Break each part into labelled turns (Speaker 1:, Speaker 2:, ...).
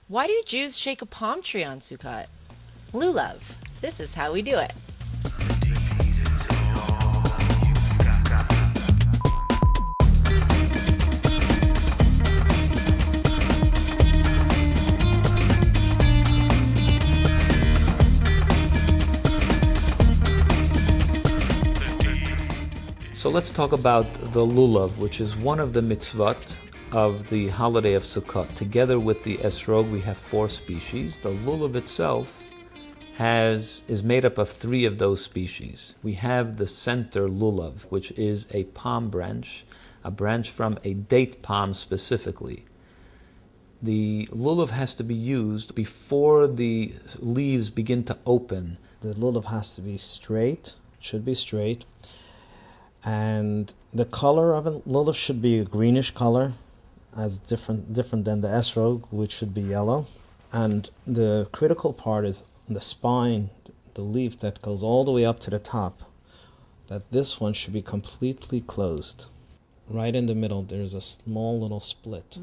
Speaker 1: Why do Jews shake a palm tree on Sukkot? Lulav, this is how we do it.
Speaker 2: So let's talk about the Lulav, which is one of the mitzvot of the holiday of Sukkot. Together with the esrog, we have 4 species. The Lulav itself is made up of 3 of those species. We have the center Lulav, which is a palm branch, a branch from a date palm specifically. The Lulav has to be used before the leaves begin to open.
Speaker 3: The Lulav has to be straight, should be straight. And the color of a Lulav should be a greenish color, as different than the esrog, which should be yellow. And the critical part is the spine, the leaf that goes all the way up to the top, that this one should be completely closed. Right in the middle, there's a small little split.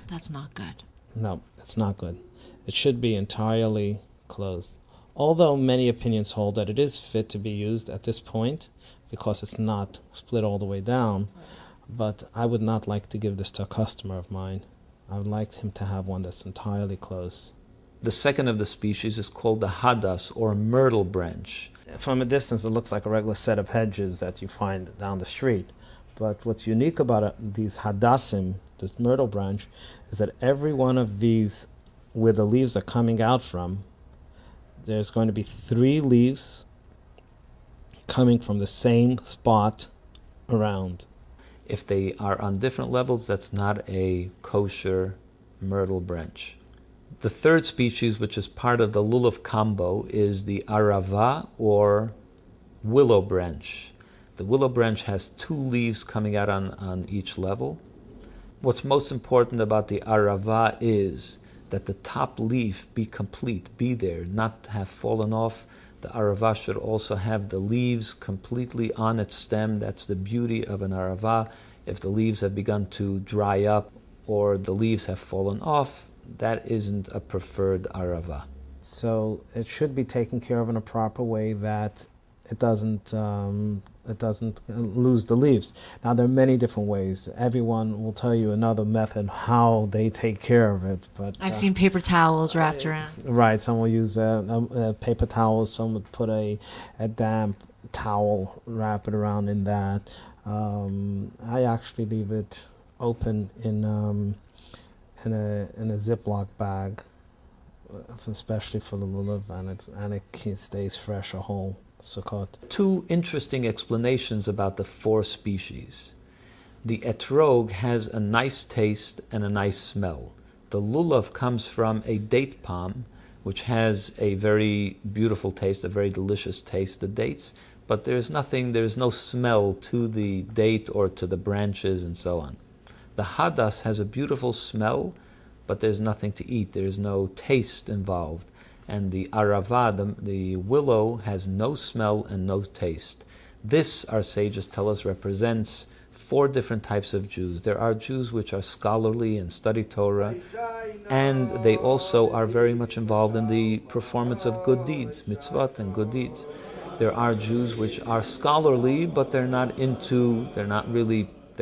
Speaker 1: That's not good.
Speaker 3: No, it's not good. It should be entirely closed. Although many opinions hold that it is fit to be used at this point because it's not split all the way down, but I would not like to give this to a customer of mine. I would like him to have one that's entirely closed.
Speaker 2: The second of the species is called the hadas, or myrtle branch.
Speaker 3: From a distance, it looks like a regular set of hedges that you find down the street. But what's unique about these hadassim, this myrtle branch, is that every one of these, where the leaves are coming out from, there's going to be 3 leaves coming from the same spot around.
Speaker 2: If they are on different levels, that's not a kosher myrtle branch. The third species, which is part of the Lulav combo, is the arava, or willow branch. The willow branch has 2 leaves coming out on each level. What's most important about the arava is that the top leaf be complete, be there, not have fallen off. The arava should also have the leaves completely on its stem. That's the beauty of an arava. If the leaves have begun to dry up or the leaves have fallen off, that isn't a preferred arava.
Speaker 3: So it should be taken care of in a proper way that it doesn't lose the leaves. Now, there are many different ways. Everyone will tell you another method how they take care of it. But
Speaker 1: I've seen paper towels wrapped around.
Speaker 3: Right, some will use paper towels, some would put a damp towel, wrap it around in that. I actually leave it open in a Ziploc bag, especially for the lulav, and it stays fresh a whole Sukkot.
Speaker 2: 2 interesting explanations about the 4 species. The etrog has a nice taste and a nice smell. The lulav comes from a date palm, which has a very beautiful taste, a very delicious taste, the dates, but there's no smell to the date or to the branches and so on. The hadas has a beautiful smell, but there's nothing to eat. There's no taste involved. And the arava, the willow, has no smell and no taste. This, our sages tell us, represents 4 different types of Jews. There are Jews which are scholarly and study Torah, and they also are very much involved in the performance of good deeds, mitzvot and good deeds. There are Jews which are scholarly, but they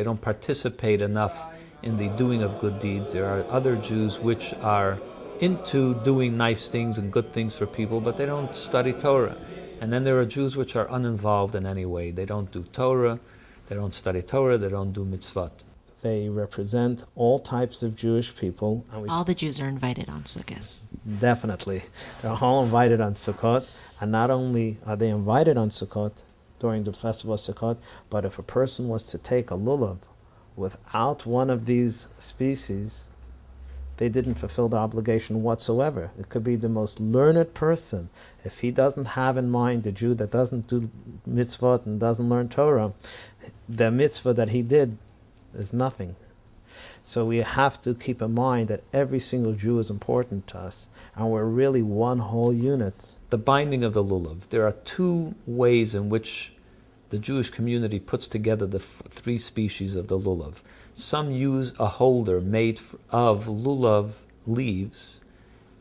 Speaker 2: don't participate enough in the doing of good deeds. There are other Jews which are into doing nice things and good things for people, but they don't study Torah. And then there are Jews which are uninvolved in any way. They don't do Torah, they don't study Torah, they don't do mitzvot.
Speaker 3: They represent all types of Jewish people. And
Speaker 1: All the Jews are invited on Sukkot.
Speaker 3: Definitely. They're all invited on Sukkot. And not only are they invited on Sukkot during the festival of Sukkot, but if a person was to take a lulav without one of these species, they didn't fulfill the obligation whatsoever. It could be the most learned person. If he doesn't have in mind the Jew that doesn't do mitzvot and doesn't learn Torah, the mitzvah that he did is nothing. So we have to keep in mind that every single Jew is important to us, and we're really one whole unit.
Speaker 2: The binding of the lulav. There are 2 ways in which the Jewish community puts together the 3 species of the lulav. Some use a holder made of lulav leaves,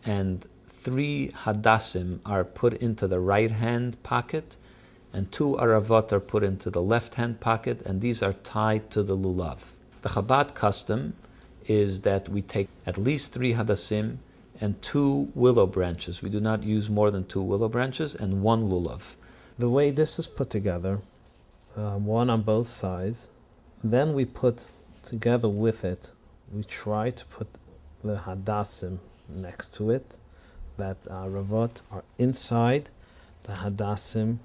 Speaker 2: and 3 hadassim are put into the right-hand pocket, and 2 aravot are put into the left-hand pocket, and these are tied to the lulav. The Chabad custom is that we take at least 3 hadassim and 2 willow branches. We do not use more than 2 willow branches and 1 lulav.
Speaker 3: The way this is put together, one on both sides, then we put together with it, we try to put the hadassim next to it, that ravot are inside, the hadassim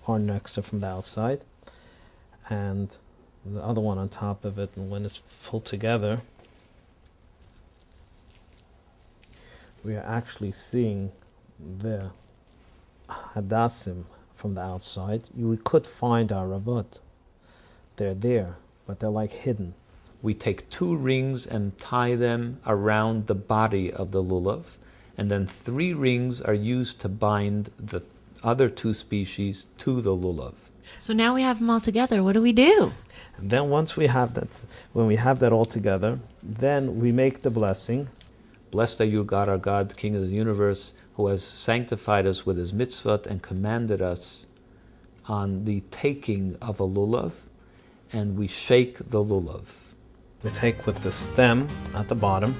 Speaker 3: are next to from the outside, and the other one on top of it, and when it's pulled together, we are actually seeing the hadassim from the outside. We could find our ravot. They're there, but they're like hidden.
Speaker 2: We take 2 rings and tie them around the body of the lulav, and then 3 rings are used to bind the other 2 species to the lulav.
Speaker 1: So now we have them all together. What do we do?
Speaker 3: And then once we have that, when we have that all together, then we make the blessing.
Speaker 2: Blessed are you, God, our God, King of the universe, who has sanctified us with his mitzvah and commanded us on the taking of a lulav, and we shake the lulav.
Speaker 3: We take with the stem at the bottom,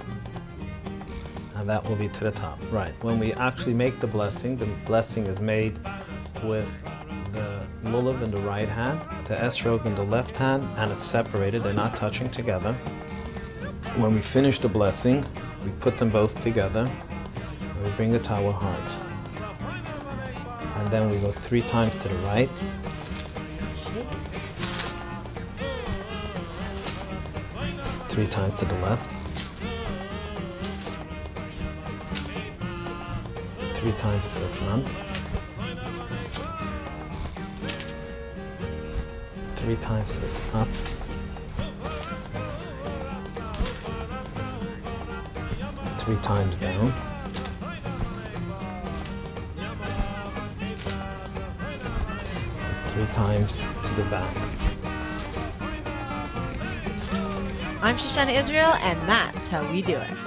Speaker 3: and that will be to the top. Right. When we actually make the blessing is made with the lulav in the right hand, the esrog in the left hand, and it's separated. They're not touching together. When we finish the blessing, we put them both together, and we bring it to our heart. And then we go 3 times to the right. 3 times to the left. 3 times to the front. 3 times to the top. 3 times down. 3 times to the back.
Speaker 1: I'm Shoshana Israel, and that's how we do it.